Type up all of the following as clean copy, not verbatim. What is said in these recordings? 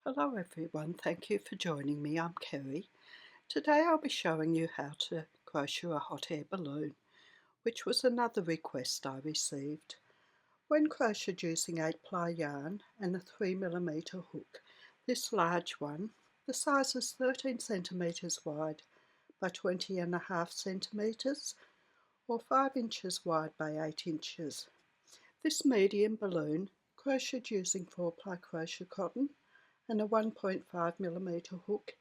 Hello everyone, thank you for joining me. I'm Kerry. Today I'll be showing you how to crochet a hot air balloon, which was another request I received. When crocheted using 8-ply yarn and a 3mm hook, this large one, the size is 13 centimetres wide by 20.5 centimetres or 5 inches wide by 8 inches. This medium balloon, crocheted using 4-ply crochet cotton and a 1.5mm hook,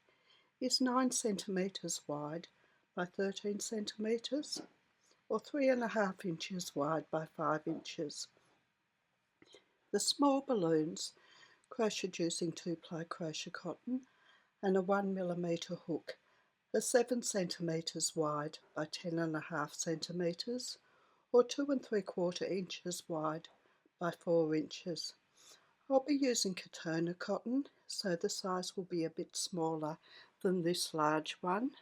is 9 centimetres wide by 13 centimetres or 3.5 inches wide by 5 inches. The small balloons, crocheted using 2-ply crochet cotton and a 1mm hook, are 7 centimetres wide by 10.5 centimetres or 2 3/4 inches wide by 4 inches. I'll be using Catona cotton, so the size will be a bit smaller than this large one.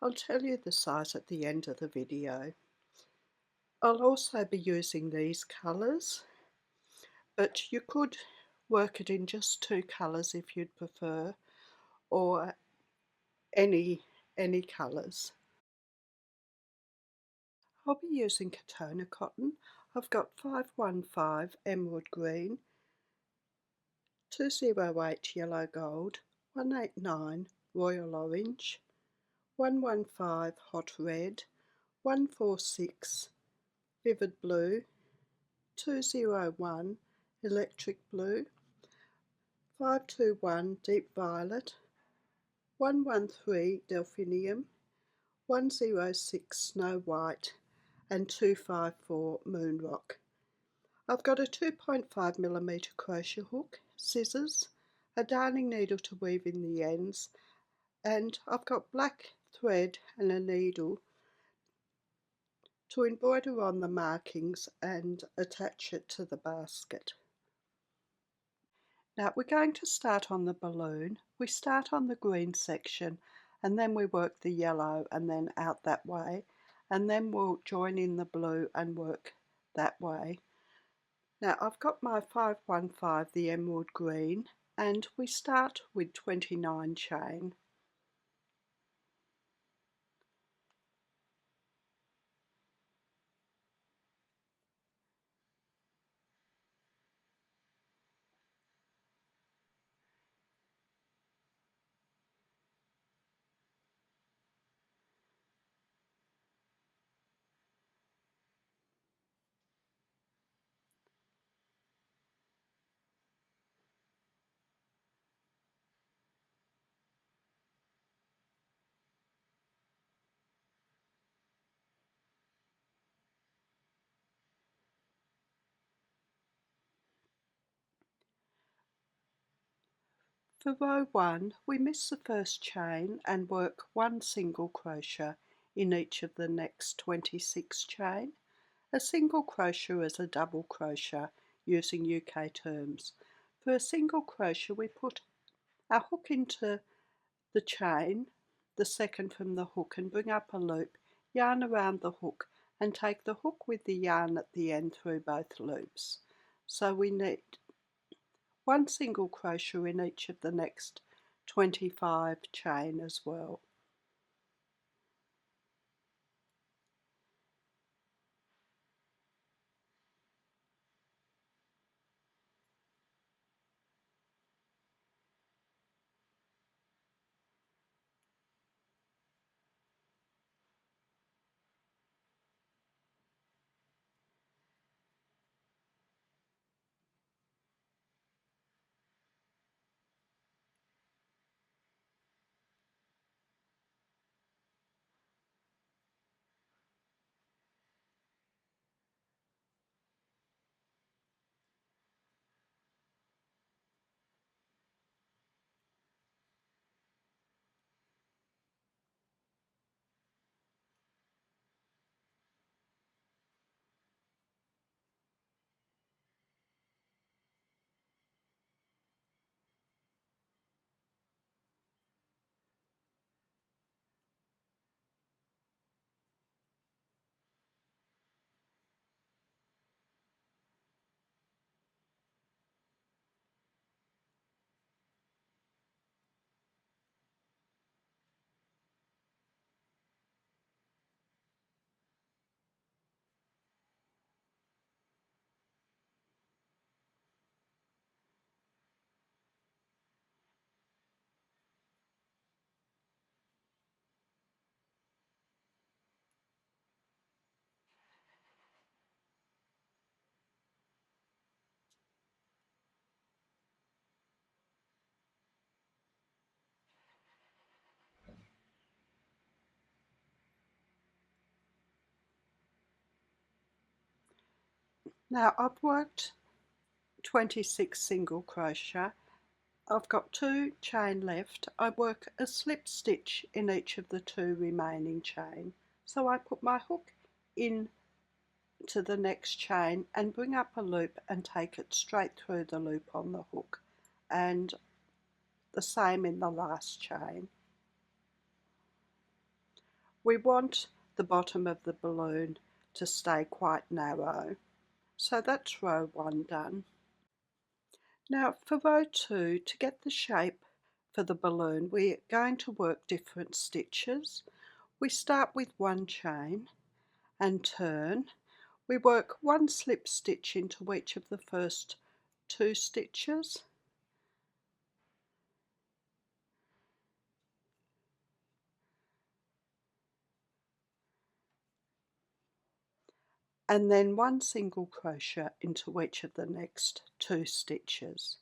I'll tell you the size at the end of the video. I'll also be using these colours, but you could work it in just 2 colours if you'd prefer, or any colours. I'll be using Catona cotton. I've got 515 emerald green, 208 yellow gold, 189 royal orange, 115 hot red, 146 vivid blue, 201 electric blue, 521 deep violet, 113 delphinium, 106 snow white and 254 moon rock. I've got a 2.5mm crochet hook, scissors, a darning needle to weave in the ends, and I've got black thread and a needle to embroider on the markings and attach it to the basket. Now we're going to start on the balloon. We start on the green section and then we work the yellow and then out that way, and then we'll join in the blue and work that way. Now I've got my 515, the emerald green, and we start with 29 chain. For row 1, we miss the first chain and work 1 single crochet in each of the next 26 chain. A single crochet is a double crochet using UK terms. For a single crochet we put our hook into the chain, the second from the hook, and bring up a loop, yarn around the hook and take the hook with the yarn at the end through both loops. So we need 1 single crochet in each of the next 25 chain as well. Now I've worked 26 single crochet. I've got 2 chain left. I work a slip stitch in each of the 2 remaining chain. So I put my hook in to the next chain and bring up a loop and take it straight through the loop on the hook, and the same in the last chain. We want the bottom of the balloon to stay quite narrow. So that's row 1 done. Now for row 2, to get the shape for the balloon, we're going to work different stitches. We start with 1 chain and turn. We work 1 slip stitch into each of the first 2 stitches, and then 1 single crochet into each of the next 2 stitches.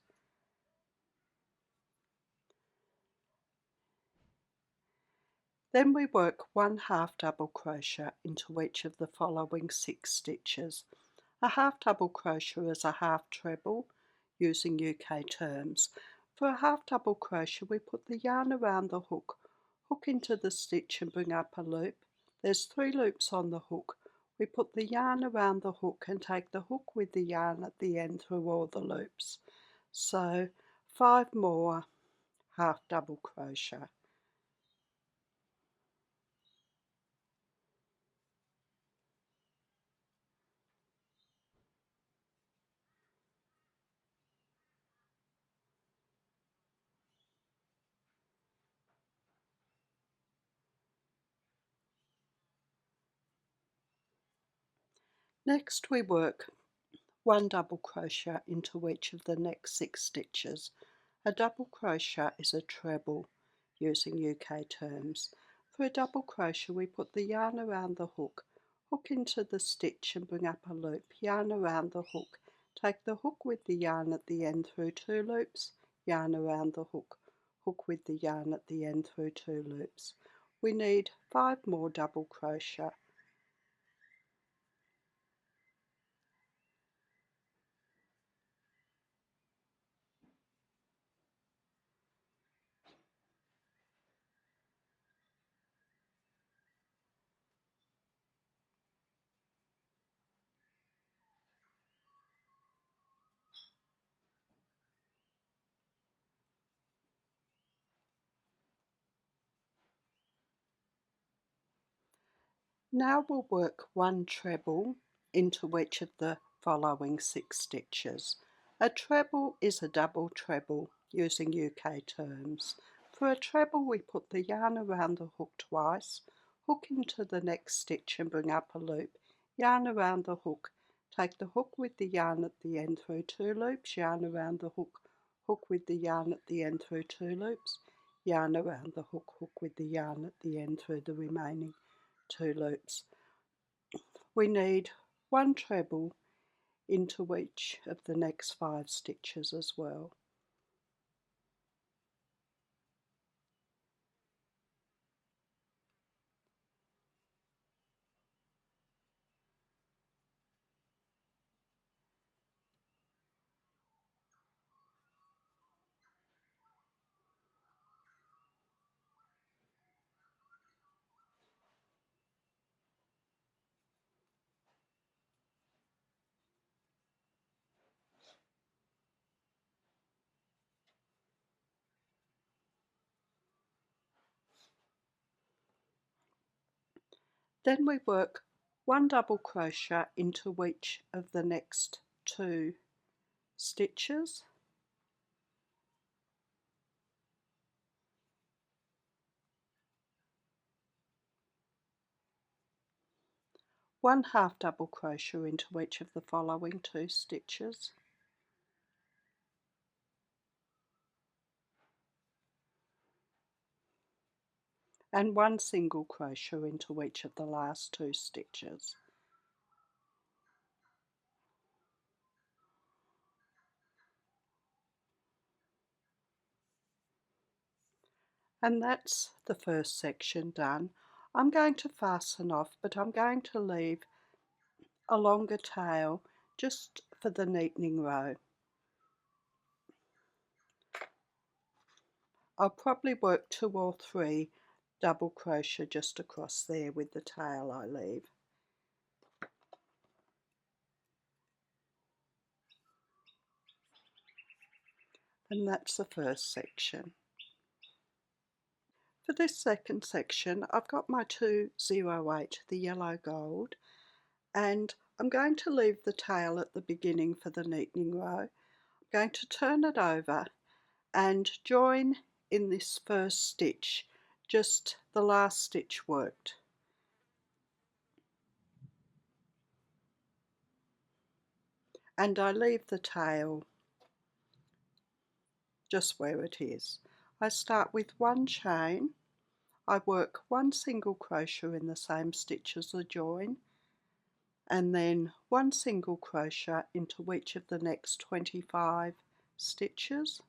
Then we work 1 half double crochet into each of the following 6 stitches. A half double crochet is a half treble using UK terms. For a half double crochet, we put the yarn around the hook, hook into the stitch and bring up a loop. There's 3 loops on the hook. We put the yarn around the hook and take the hook with the yarn at the end through all the loops. So 5 more half double crochet. Next we work 1 double crochet into each of the next 6 stitches. A double crochet is a treble using UK terms. For a double crochet, we put the yarn around the hook, hook into the stitch and bring up a loop, yarn around the hook, take the hook with the yarn at the end through 2 loops, yarn around the hook, hook with the yarn at the end through 2 loops. We need 5 more double crochet. Now we'll work 1 treble into each of the following 6 stitches. A treble is a double treble using UK terms. For a treble, we put the yarn around the hook twice, hook into the next stitch and bring up a loop, yarn around the hook, take the hook with the yarn at the end through 2 loops, yarn around the hook, hook with the yarn at the end through 2 loops, yarn around the hook, hook with the yarn at the end through the remaining 2 loops. We need 1 treble into each of the next 5 stitches as well. Then we work 1 double crochet into each of the next 2 stitches, one half double crochet into each of the following 2 stitches, and 1 single crochet into each of the last 2 stitches. And that's the first section done. I'm going to fasten off, but I'm going to leave a longer tail just for the neatening row. I'll probably work 2 or 3 double crochet just across there with the tail I leave. And that's the first section. For this second section, I've got my 208, the yellow gold, and I'm going to leave the tail at the beginning for the neatening row. I'm going to turn it over and join in this first stitch, just the last stitch worked. And I leave the tail just where it is. I start with 1 chain, I work 1 single crochet in the same stitch as the join, and then 1 single crochet into each of the next 25 stitches.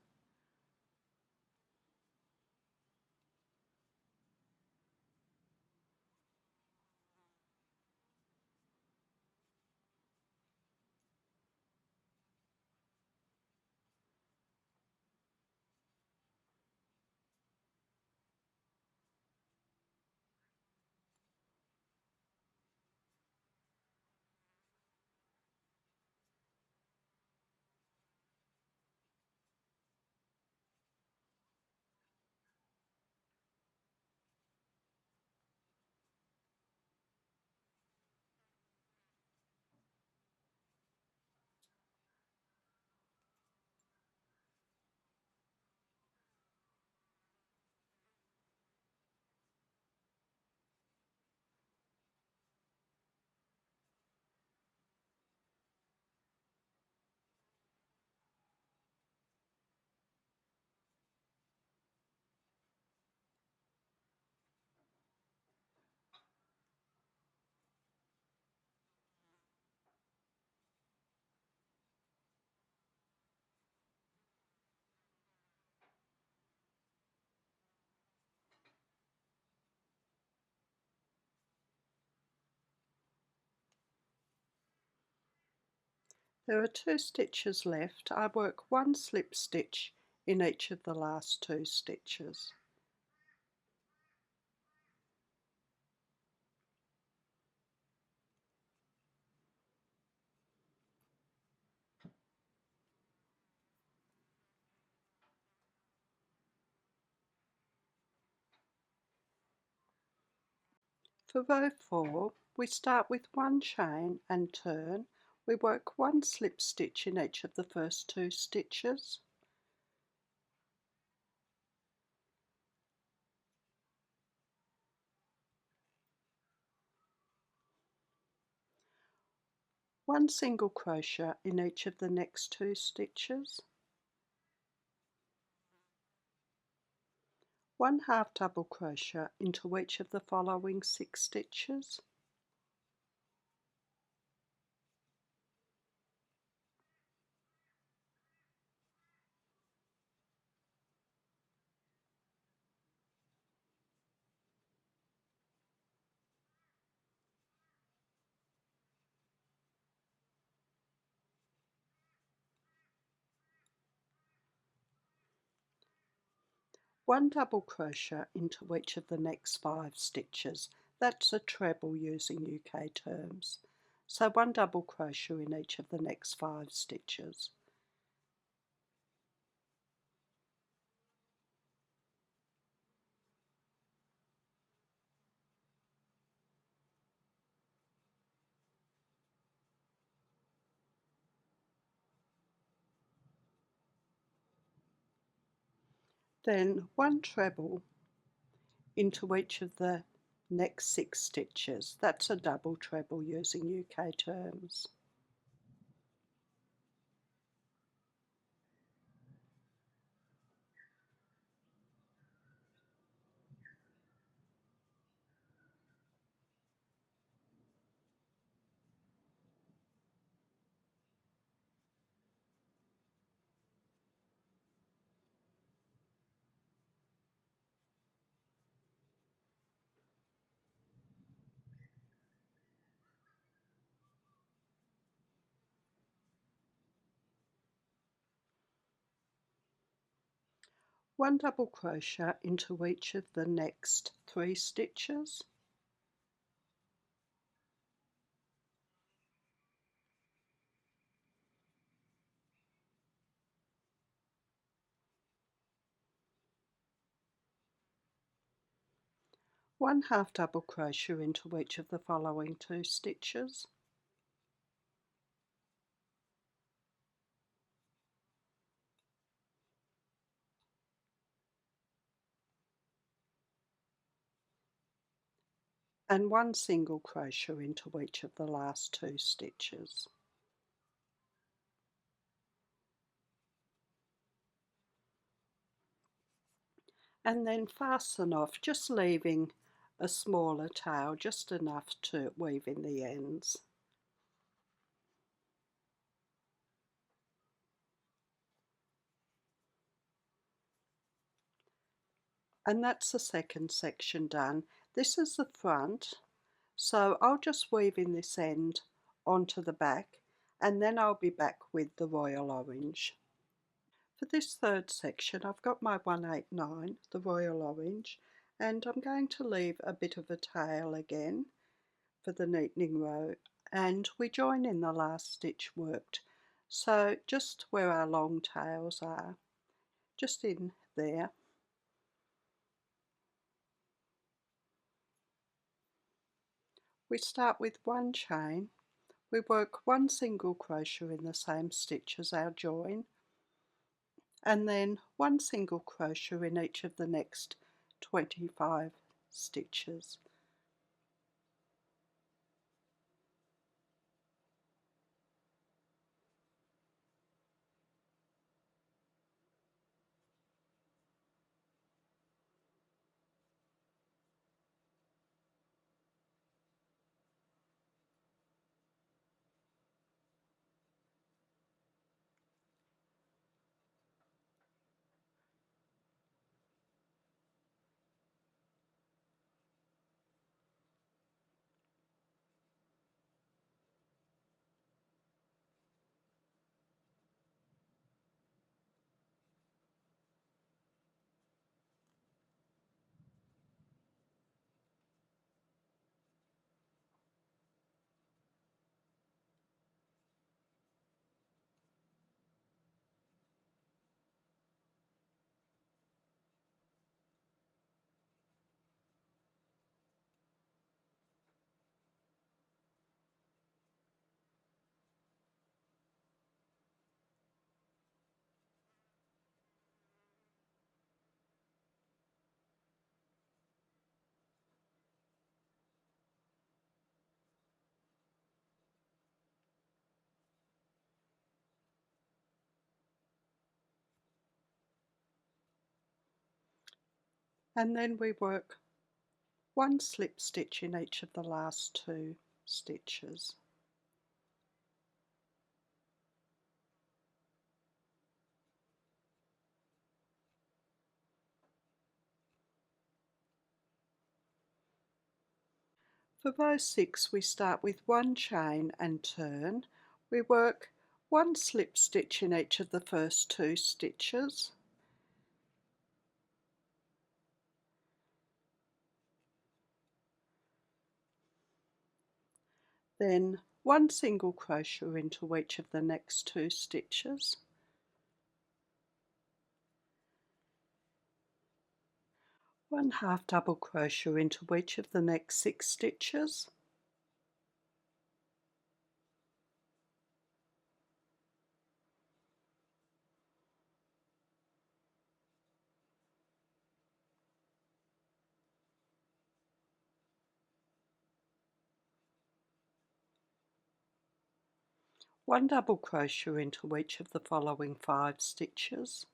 There are 2 stitches left. I work 1 slip stitch in each of the last 2 stitches. For row 4, we start with 1 chain and turn. We work 1 slip stitch in each of the first 2 stitches. One single crochet in each of the next 2 stitches. 1 half double crochet into each of the following 6 stitches. One double crochet into each of the next 5 stitches. That's a treble using UK terms. So 1 double crochet in each of the next 5 stitches. Then 1 treble into each of the next 6 stitches. That's a double treble using UK terms. 1 double crochet into each of the next 3 stitches, one half double crochet into each of the following 2 stitches, and 1 single crochet into each of the last 2 stitches. And then fasten off, just leaving a smaller tail, just enough to weave in the ends. And that's the second section done. This is the front, so I'll just weave in this end onto the back, and then I'll be back with the royal orange. For this third section I've got my 189, the royal orange, and I'm going to leave a bit of a tail again for the neatening row, and we join in the last stitch worked, so just where our long tails are, just in there. We start with 1 chain, we work 1 single crochet in the same stitch as our join, and then 1 single crochet in each of the next 25 stitches. And then we work 1 slip stitch in each of the last 2 stitches. For row 6 we start with 1 chain and turn. We work 1 slip stitch in each of the first 2 stitches, then 1 single crochet into each of the next 2 stitches, 1 half double crochet into each of the next 6 stitches, one double crochet into each of the following 5 stitches,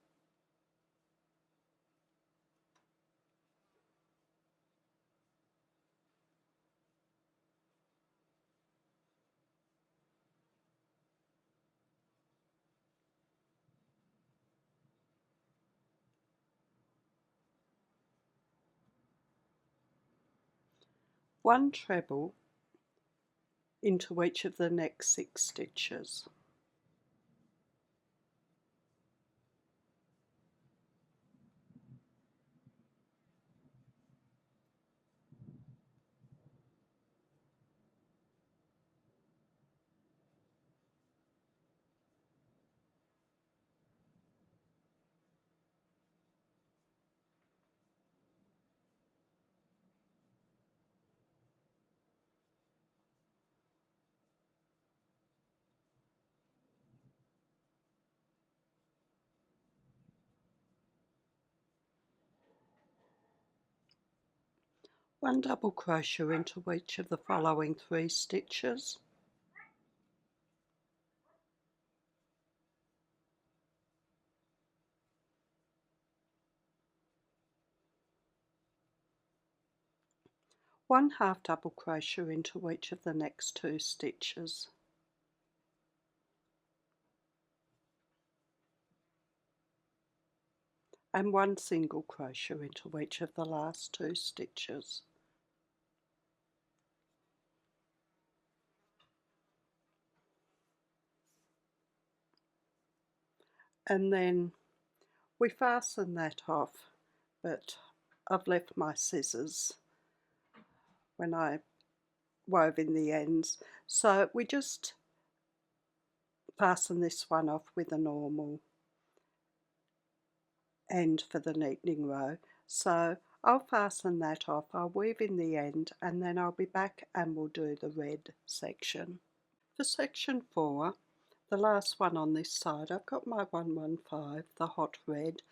one treble into each of the next 6 stitches. 1 double crochet into each of the following 3 stitches, one half double crochet into each of the next 2 stitches, and 1 single crochet into each of the last 2 stitches. And then we fasten that off, but I've left my scissors when I wove in the ends, so we just fasten this one off with a normal end for the neatening row. So I'll fasten that off, I'll weave in the end, and then I'll be back and we'll do the red section. For section 4, the last one on this side, I've got my 115, the hot red,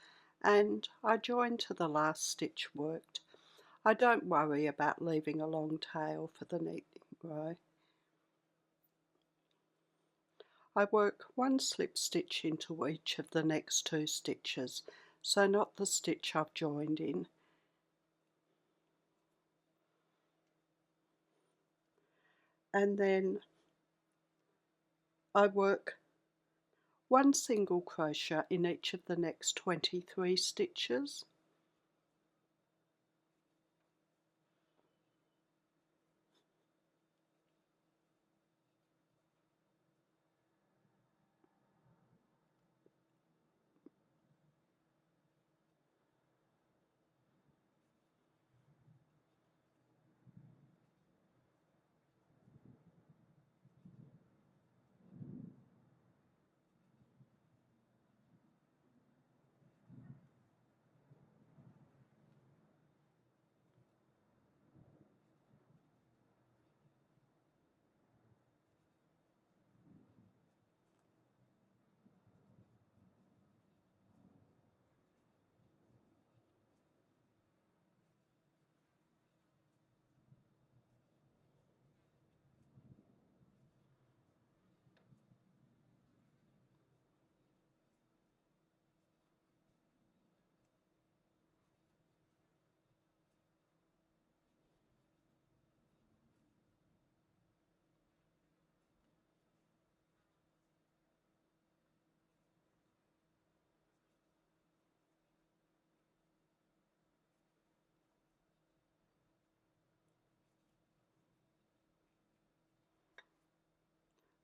and I join to the last stitch worked. I don't worry about leaving a long tail for the neatening row. I work 1 slip stitch into each of the next 2 stitches, so not the stitch I've joined in. And then I work 1 single crochet in each of the next 23 stitches,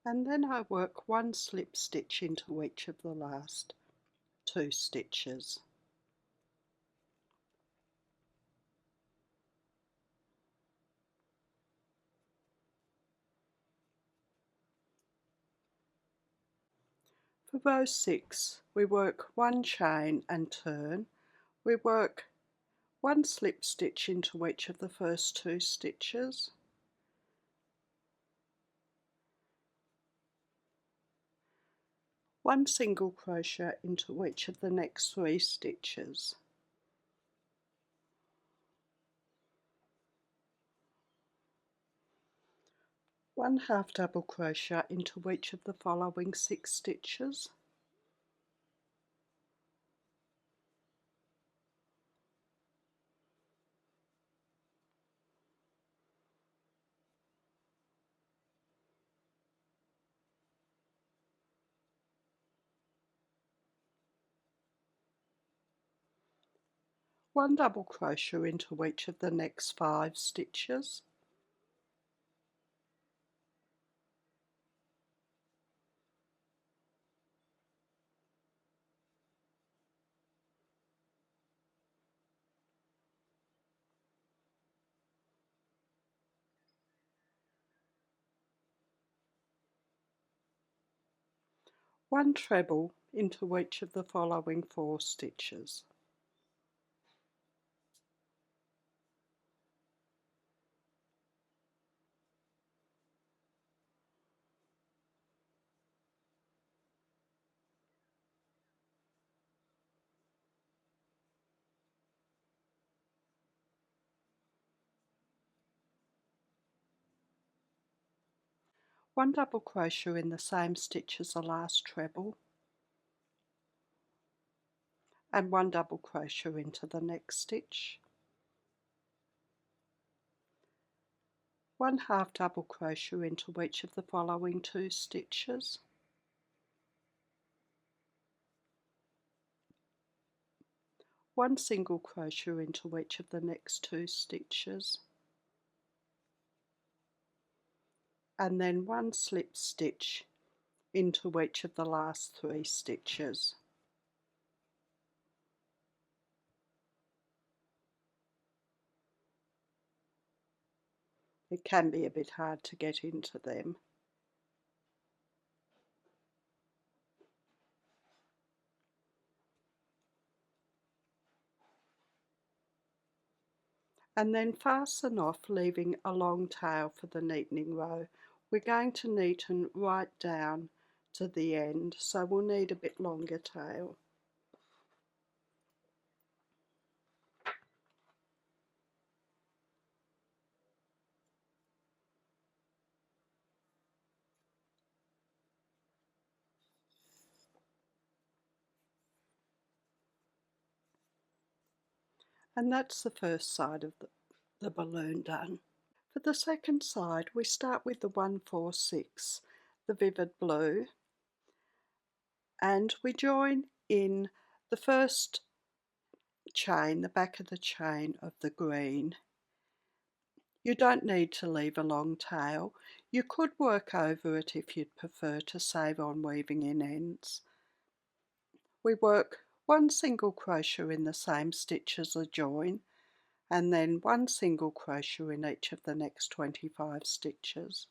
and then I work 1 slip stitch into each of the last 2 stitches. For row 6, we work 1 chain and turn. We work 1 slip stitch into each of the first 2 stitches, 1 single crochet into each of the next 3 stitches, one half double crochet into each of the following 6 stitches, one double crochet into each of the next 5 stitches, one treble into each of the following 4 stitches. 1 double crochet in the same stitch as the last treble, and 1 double crochet into the next stitch, 1 half double crochet into each of the following 2 stitches, 1 single crochet into each of the next 2 stitches, and then 1 slip stitch into each of the last 3 stitches. It can be a bit hard to get into them. And then fasten off, leaving a long tail for the neatening row. We're going to neaten right down to the end, so we'll need a bit longer tail. And that's the first side of the balloon done. For the second side, we start with the 146, the vivid blue, and we join in the first chain, the back of the chain of the green. You don't need to leave a long tail. You could work over it if you'd prefer to save on weaving in ends. We work 1 single crochet in the same stitch as the join, and then 1 single crochet in each of the next 25 stitches.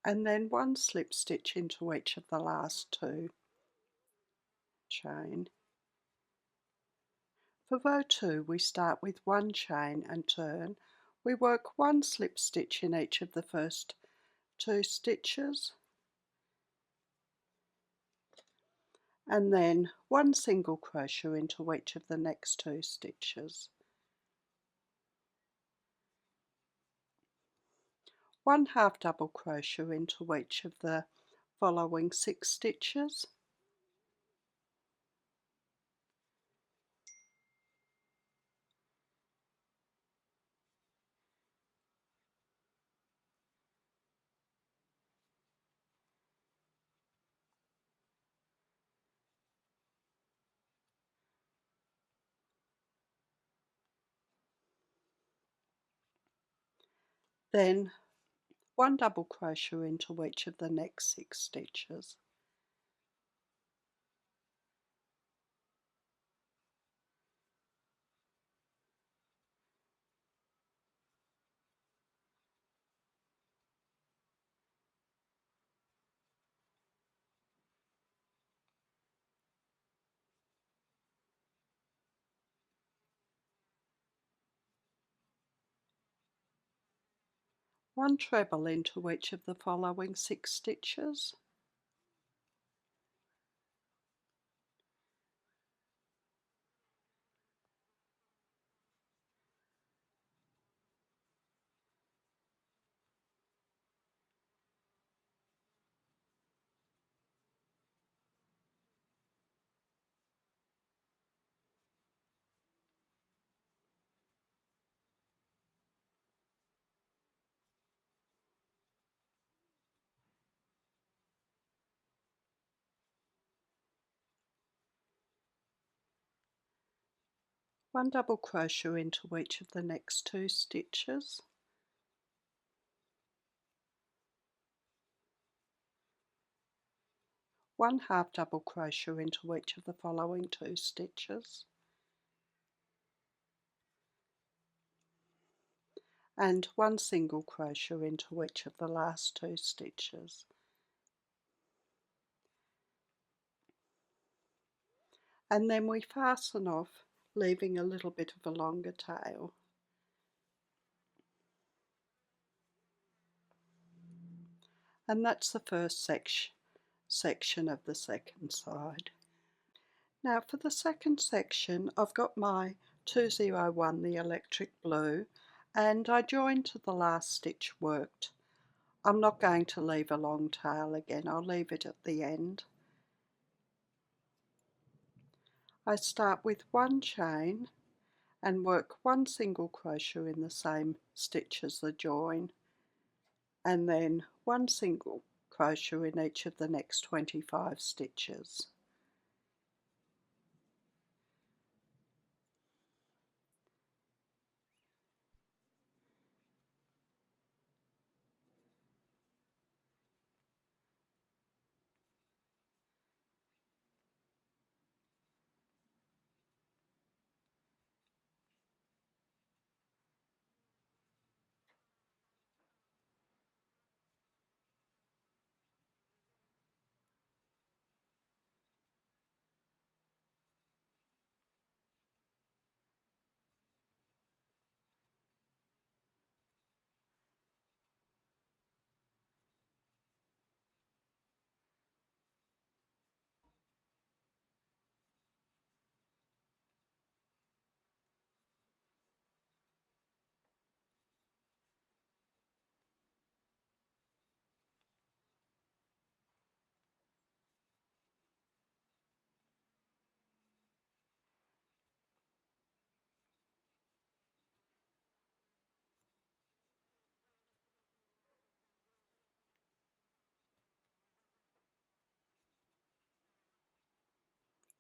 And then 1 slip stitch into each of the last 2 chain. For row 2, we start with 1 chain and turn. We work 1 slip stitch in each of the first 2 stitches, and then 1 single crochet into each of the next 2 stitches, 1 half double crochet into each of the following 6 stitches, then 1 double crochet into each of the next 6 stitches, 1 treble into each of the following 6 stitches, one double crochet into each of the next 2 stitches, one half double crochet into each of the following 2 stitches, and one single crochet into each of the last 2 stitches. And then we fasten off, leaving a little bit of a longer tail. And that's the first section of the second side. Now for the second section, I've got my 201, the electric blue, and I joined to the last stitch worked. I'm not going to leave a long tail again, I'll leave it at the end. I start with 1 chain and work 1 single crochet in the same stitch as the join, and then 1 single crochet in each of the next 25 stitches.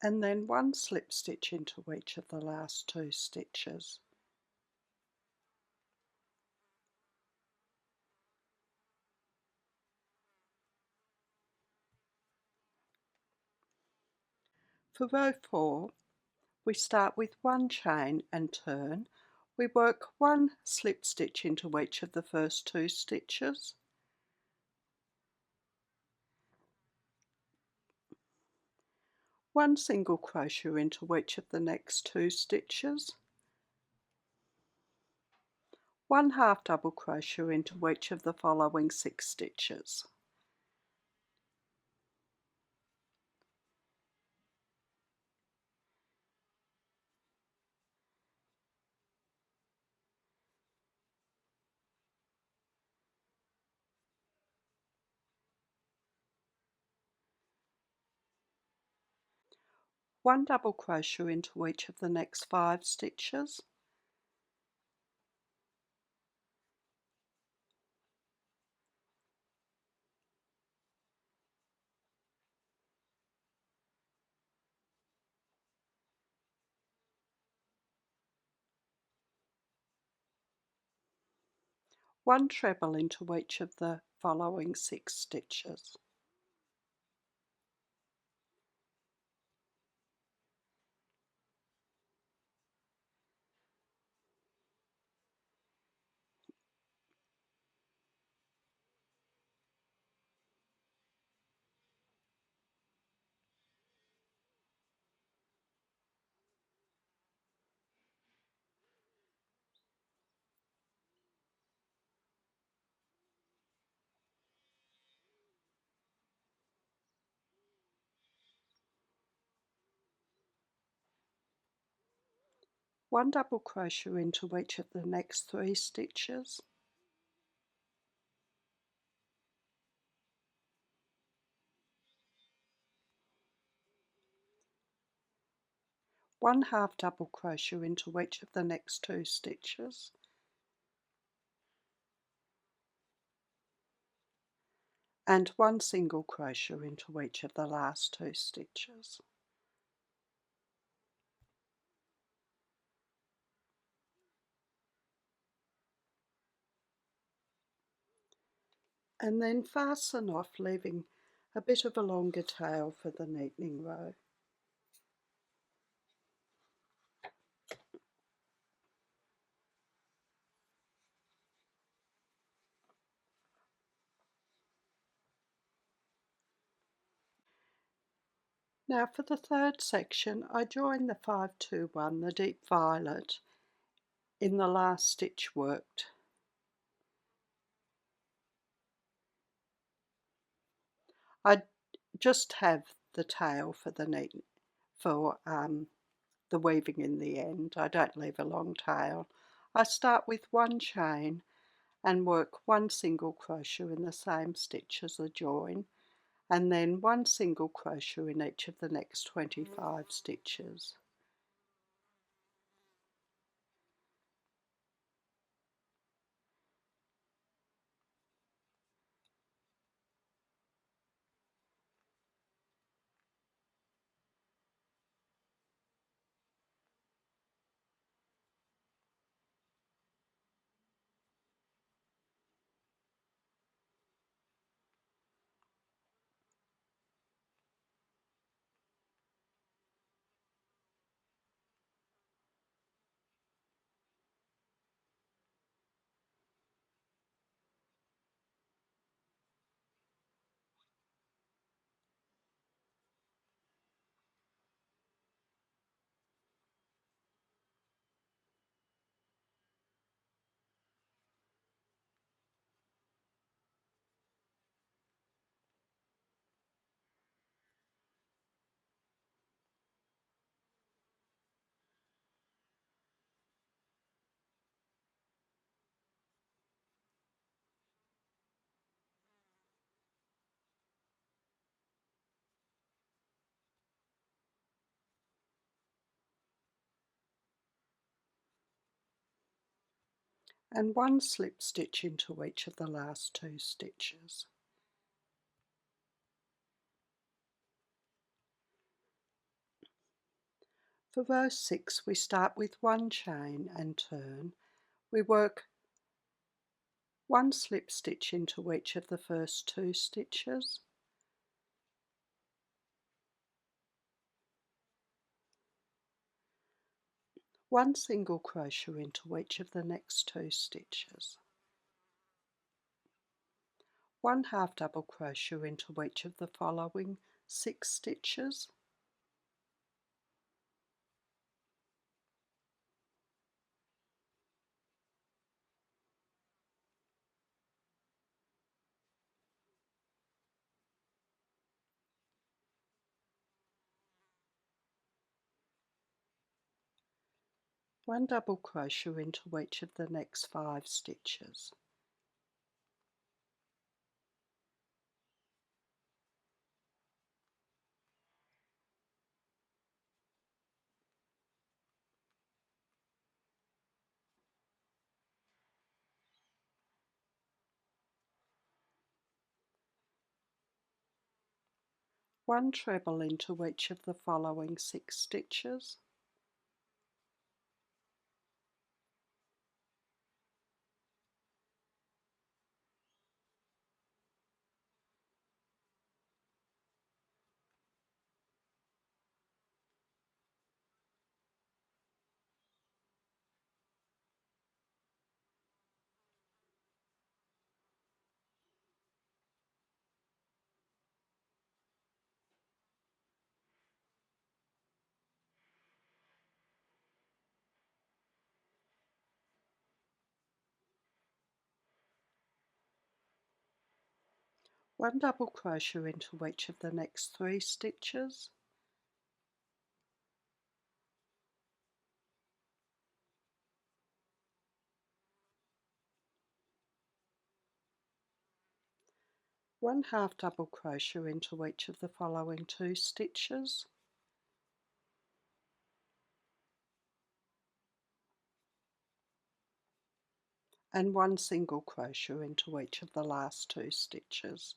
And then 1 slip stitch into each of the last 2 stitches. For row 4, we start with 1 chain and turn. We work 1 slip stitch into each of the first 2 stitches, 1 single crochet into each of the next 2 stitches, 1 half double crochet into each of the following 6 stitches. One double crochet into each of the next 5 stitches, one treble into each of the following 6 stitches. 1 double crochet into each of the next 3 stitches, one half double crochet into each of the next 2 stitches, and 1 single crochet into each of the last 2 stitches. And then fasten off, leaving a bit of a longer tail for the neatening row. Now for the third section, I join the 521, the deep violet, in the last stitch worked. I just have the tail for the the weaving in the end. I don't leave a long tail. I start with 1 chain and work 1 single crochet in the same stitch as the join, and then 1 single crochet in each of the next 25 stitches. And 1 slip stitch into each of the last 2 stitches. For row 6, we start with 1 chain and turn. We work 1 slip stitch into each of the first 2 stitches, 1 single crochet into each of the next 2 stitches, 1 half double crochet into each of the following 6 stitches, one double crochet into each of the next 5 stitches. One treble into each of the following 6 stitches, one double crochet into each of the next 3 stitches, 1 half double crochet into each of the following 2 stitches, and 1 single crochet into each of the last 2 stitches.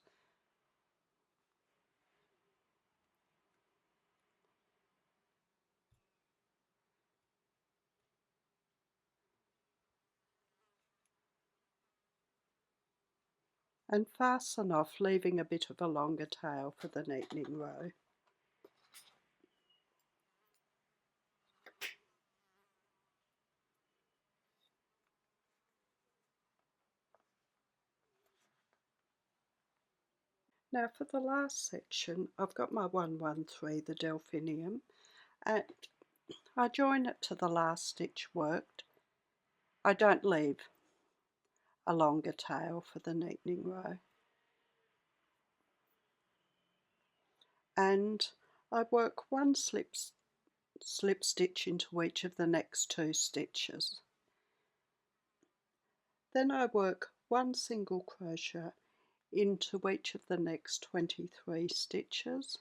And fasten off, leaving a bit of a longer tail for the neatening row. Now for the last section, I've got my 113, the Delphinium, and I join it to the last stitch worked. I don't leave a longer tail for the neatening row. And I work 1 slip stitch into each of the next 2 stitches. Then I work 1 single crochet into each of the next 23 stitches.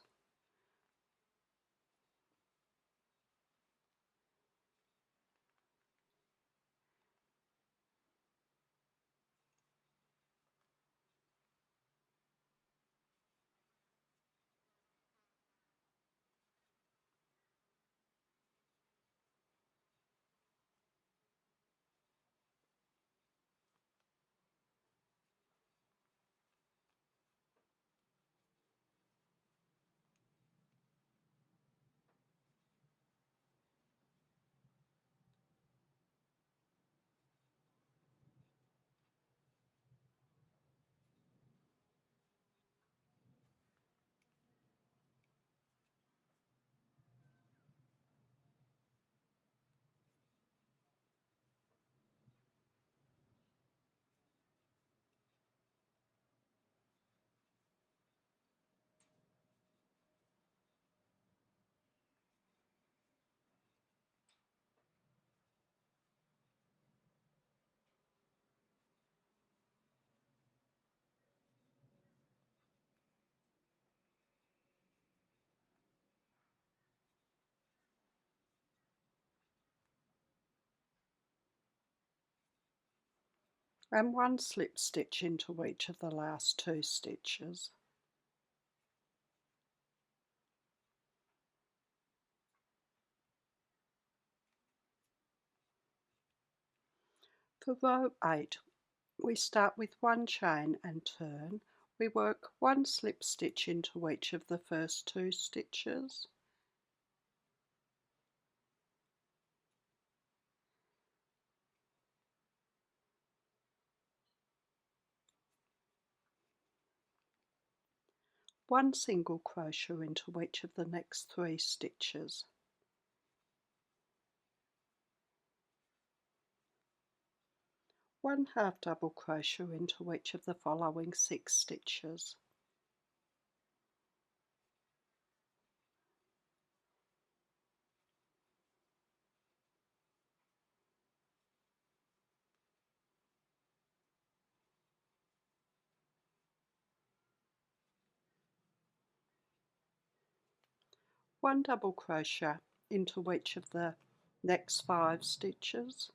And 1 slip stitch into each of the last 2 stitches. For row 8, we start with 1 chain and turn. We work 1 slip stitch into each of the first 2 stitches. One single crochet into each of the next 3 stitches. One half double crochet into each of the following 6 stitches. One double crochet into each of the next 5 stitches.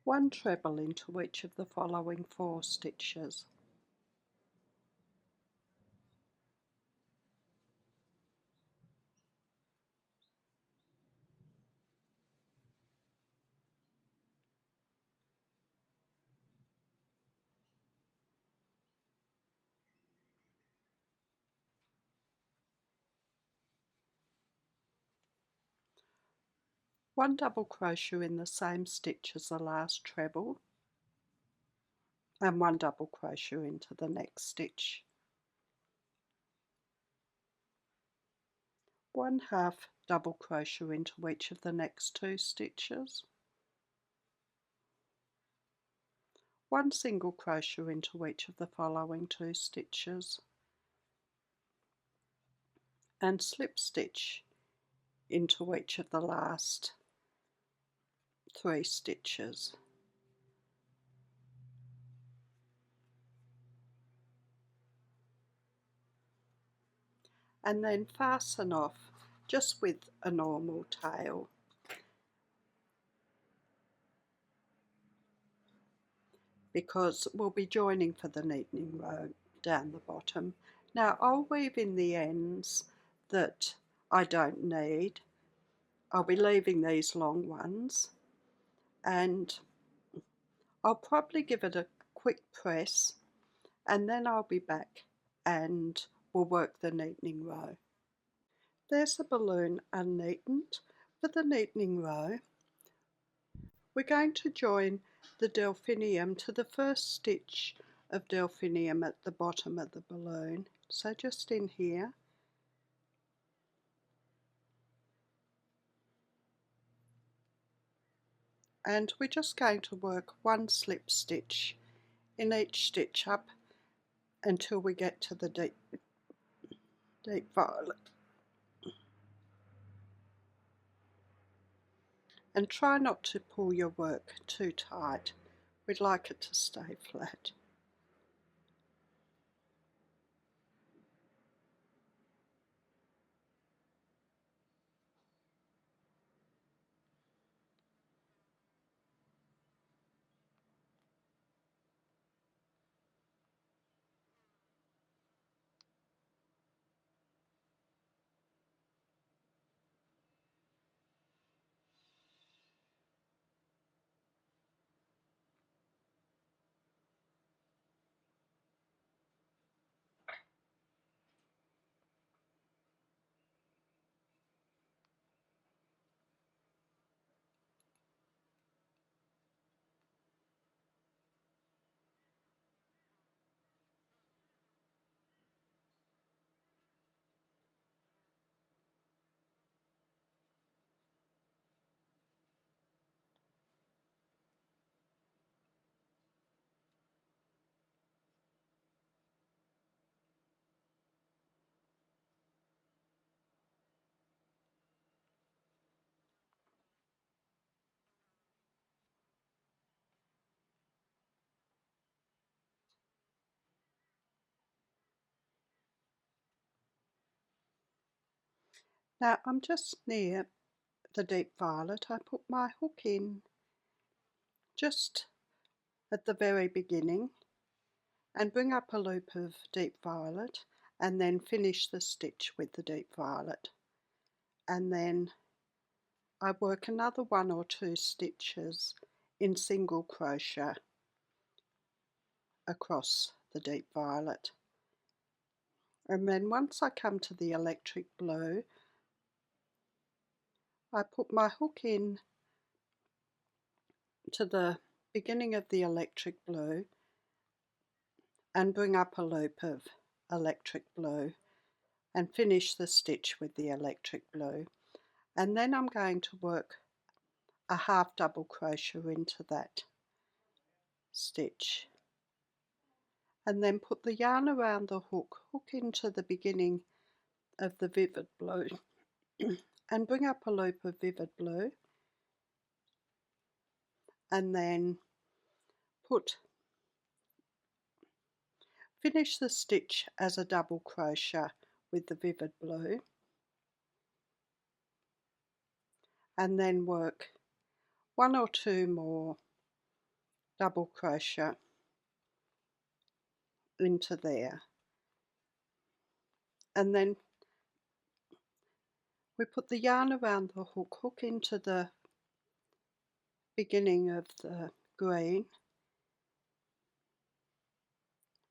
One treble into each of the following 4 stitches. One double crochet in the same stitch as the last treble, and 1 double crochet into the next stitch. One half double crochet into each of the next 2 stitches, 1 single crochet into each of the following 2 stitches, and slip stitch into each of the last 3 stitches. And then fasten off just with a normal tail. Because we'll be joining for the neatening row down the bottom. Now I'll weave in the ends that I don't need. I'll be leaving these long ones, and I'll probably give it a quick press, and then I'll be back and we'll work the neatening row. There's the balloon unneatened. For the neatening row, we're going to join the Delphinium to the first stitch of Delphinium at the bottom of the balloon. So just in here, and we're just going to work 1 slip stitch in each stitch up until we get to the deep violet. And try not to pull your work too tight. We'd like it to stay flat. Now I'm just near the deep violet. I put my hook in just at the very beginning and bring up a loop of deep violet, and then finish the stitch with the deep violet, and then I work another 1 or 2 stitches in single crochet across the deep violet, and then once I come to the electric blue, I put my hook in to the beginning of the electric blue and bring up a loop of electric blue and finish the stitch with the electric blue, and then I'm going to work a half double crochet into that stitch, and then put the yarn around the hook into the beginning of the vivid blue and bring up a loop of vivid blue, and then finish the stitch as a double crochet with the vivid blue, and then work 1 or 2 more double crochet into there, and then we put the yarn around the hook into the beginning of the green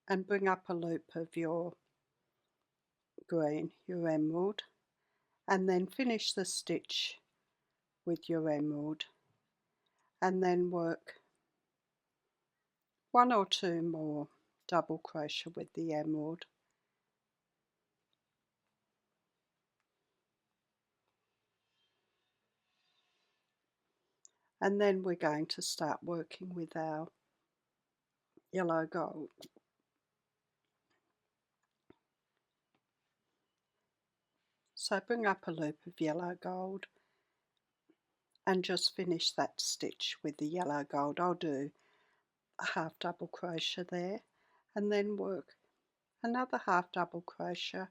and bring up a loop of your green, your emerald, and then finish the stitch with your emerald, and then work 1 or 2 more double crochet with the emerald, and then we're going to start working with our yellow gold. So bring up a loop of yellow gold and just finish that stitch with the yellow gold. I'll do a half double crochet there and then work another half double crochet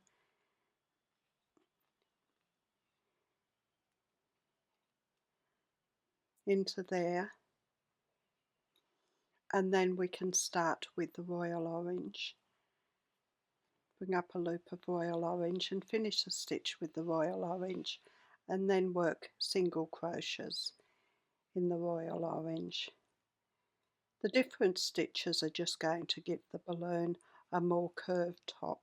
into there, and then we can start with the royal orange. Bring up a loop of royal orange and finish the stitch with the royal orange, and then work single crochets in the royal orange. The different stitches are just going to give the balloon a more curved top.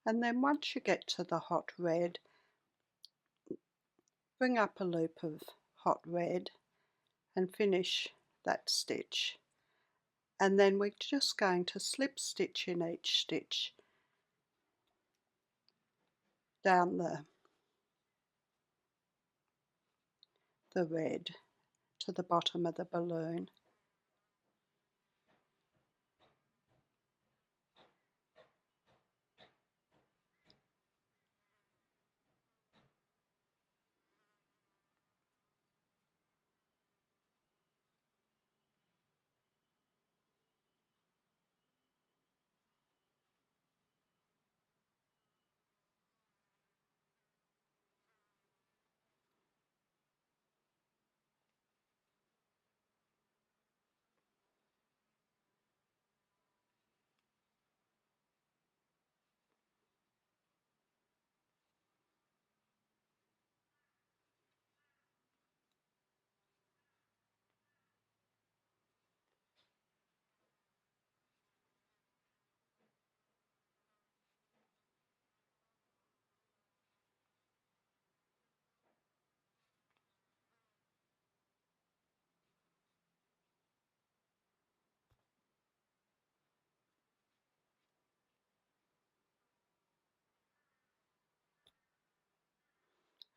And then once you get to the hot red, bring up a loop of hot red and finish that stitch. And then we're just going to slip stitch in each stitch down the red to the bottom of the balloon.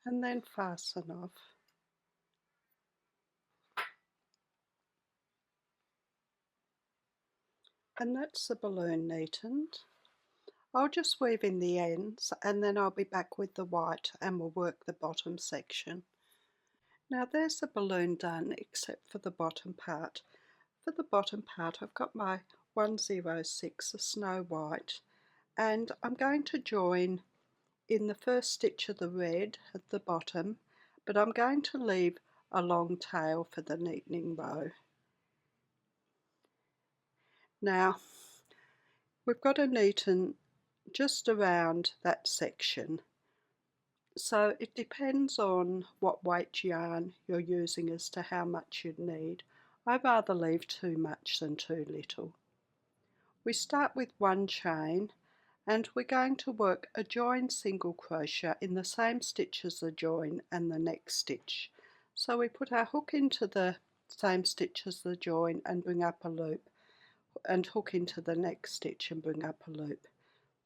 And then fasten off. And that's the balloon neatened. I'll just weave in the ends and then I'll be back with the white and we'll work the bottom section. Now there's the balloon done except for the bottom part. For the bottom part I've got my 106, the Snow White, and I'm going to join in the first stitch of the red at the bottom, but I'm going to leave a long tail for the neatening row. Now we've got to neaten just around that section, so it depends on what weight yarn you're using as to how much you'd need. I'd rather leave too much than too little. We start with one chain and we're going to work a join single crochet in the same stitch as the join and the next stitch. So we put our hook into the same stitch as the join and bring up a loop, and hook into the next stitch and bring up a loop.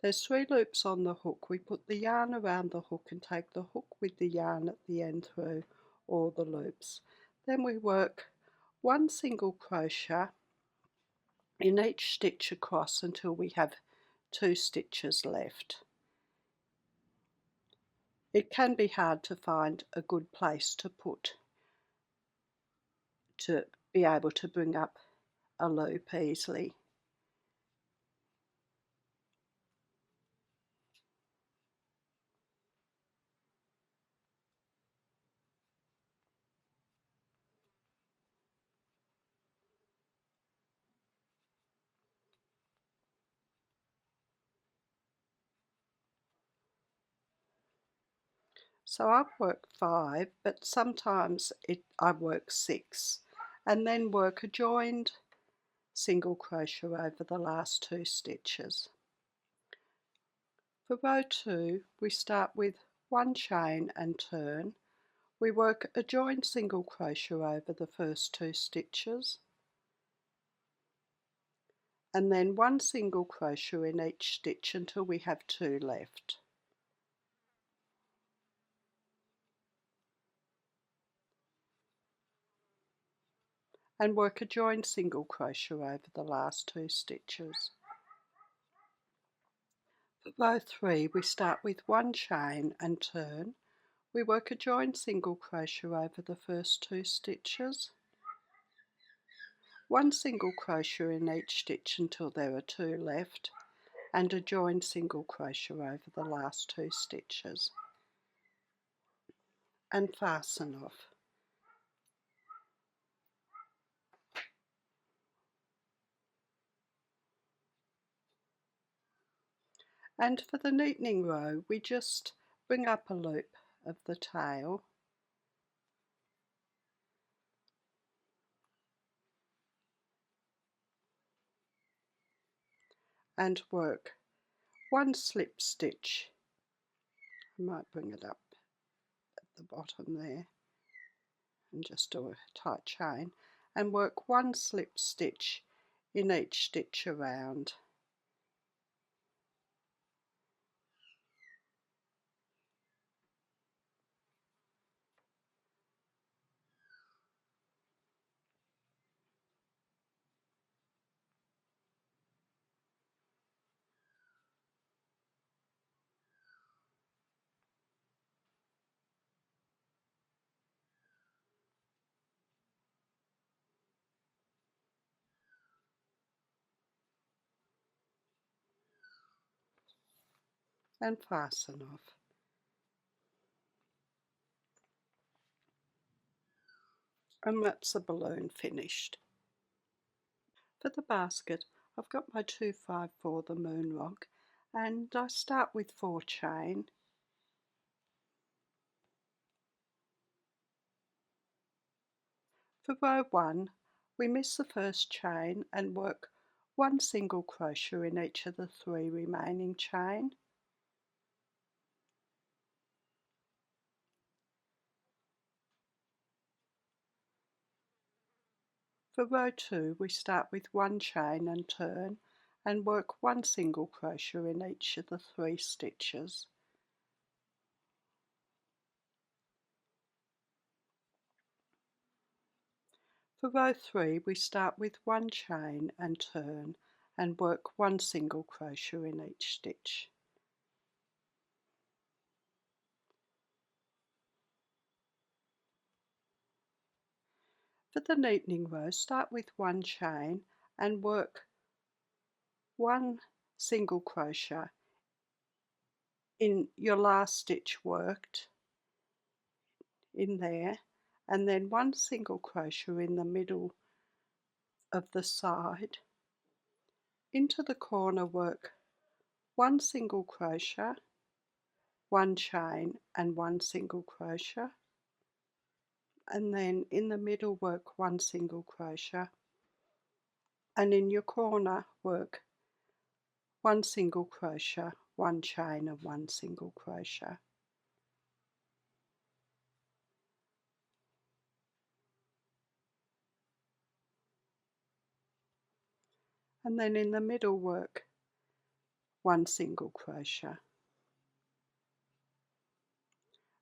There's 3 loops on the hook. We put the yarn around the hook and take the hook with the yarn at the end through all the loops. Then we work one single crochet in each stitch across until we have 2 stitches left. It can be hard to find a good place to put to be able to bring up a loop easily. So I've worked 5, but sometimes I work 6 and then work a joined single crochet over the last 2 stitches. For row 2 we start with one chain and turn. We work a joined single crochet over the first 2 stitches and then one single crochet in each stitch until we have 2 left. and work a joined single crochet over the last 2 stitches. For row 3 we start with 1 chain and turn. We work a joined single crochet over the first 2 stitches, 1 single crochet in each stitch until there are 2 left, and a joined single crochet over the last 2 stitches, and fasten off. And for the neatening row we just bring up a loop of the tail and work 1 slip stitch. I might bring it up at the bottom there and just do a tight chain and work 1 slip stitch in each stitch around. And fasten off. And that's the balloon finished. For the basket I've got my 254, the moon rock, and I start with 4 chain. For row 1 we miss the first chain and work 1 single crochet in each of the 3 remaining chain. For row 2 we start with 1 chain and turn and work 1 single crochet in each of the 3 stitches. For row 3 we start with 1 chain and turn and work 1 single crochet in each stitch. For the neatening row start with 1 chain and work 1 single crochet in your last stitch worked in there, and then 1 single crochet in the middle of the side. Into the corner work 1 single crochet, 1 chain and 1 single crochet, and then in the middle work 1 single crochet, and in your corner work 1 single crochet, 1 chain and 1 single crochet. And then in the middle work 1 single crochet,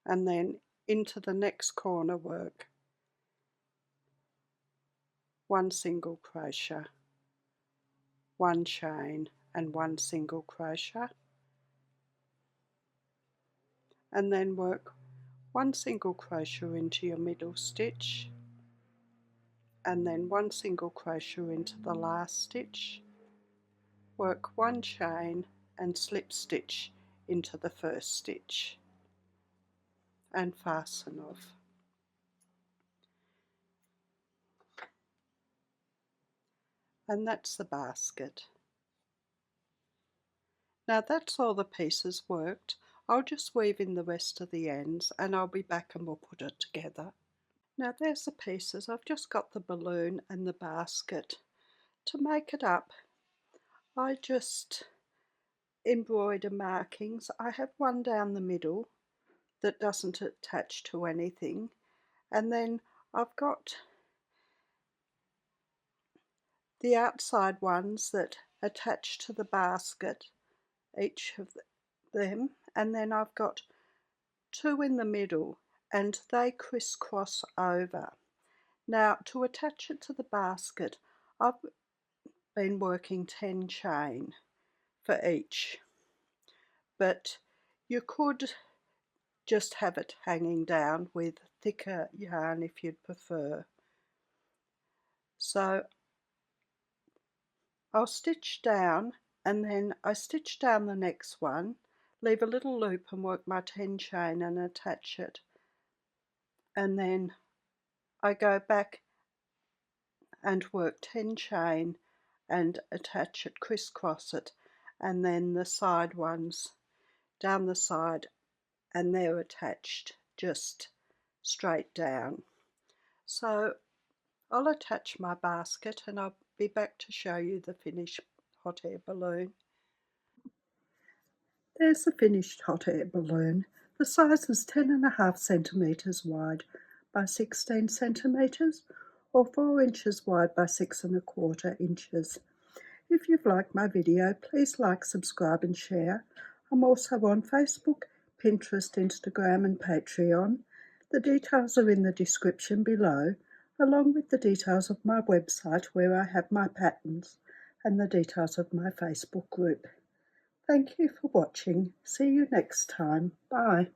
and then into the next corner work 1 single crochet, 1 chain and 1 single crochet, and then work 1 single crochet into your middle stitch, and then 1 single crochet into the last stitch, work 1 chain and slip stitch into the first stitch, and fasten off. And that's the basket. Now that's all the pieces worked. I'll just weave in the rest of the ends and I'll be back and we'll put it together. Now there's the pieces. I've just got the balloon and the basket. To make it up, I just embroider markings. I have one down the middle that doesn't attach to anything, and then I've got the outside ones that attach to the basket, each of them, and then I've got 2 in the middle and they crisscross over. Now to attach it to the basket, I've been working 10 chain for each, but you could just have it hanging down with thicker yarn if you'd prefer. So I'll stitch down, and then I stitch down the next one, leave a little loop and work my 10 chain and attach it, and then I go back and work 10 chain and attach it, crisscross it, and then the side ones down the side, and they're attached just straight down. So I'll attach my basket and I'll be back to show you the finished hot air balloon. There's the finished hot air balloon. The size is 10.5 centimetres wide by 16 centimetres, or 4 inches wide by 6.25 inches. If you've liked my video, please like, subscribe and share. I'm also on Facebook, Pinterest, Instagram and Patreon. The details are in the description below, along with the details of my website where I have my patterns and the details of my Facebook group. Thank you for watching. See you next time. Bye.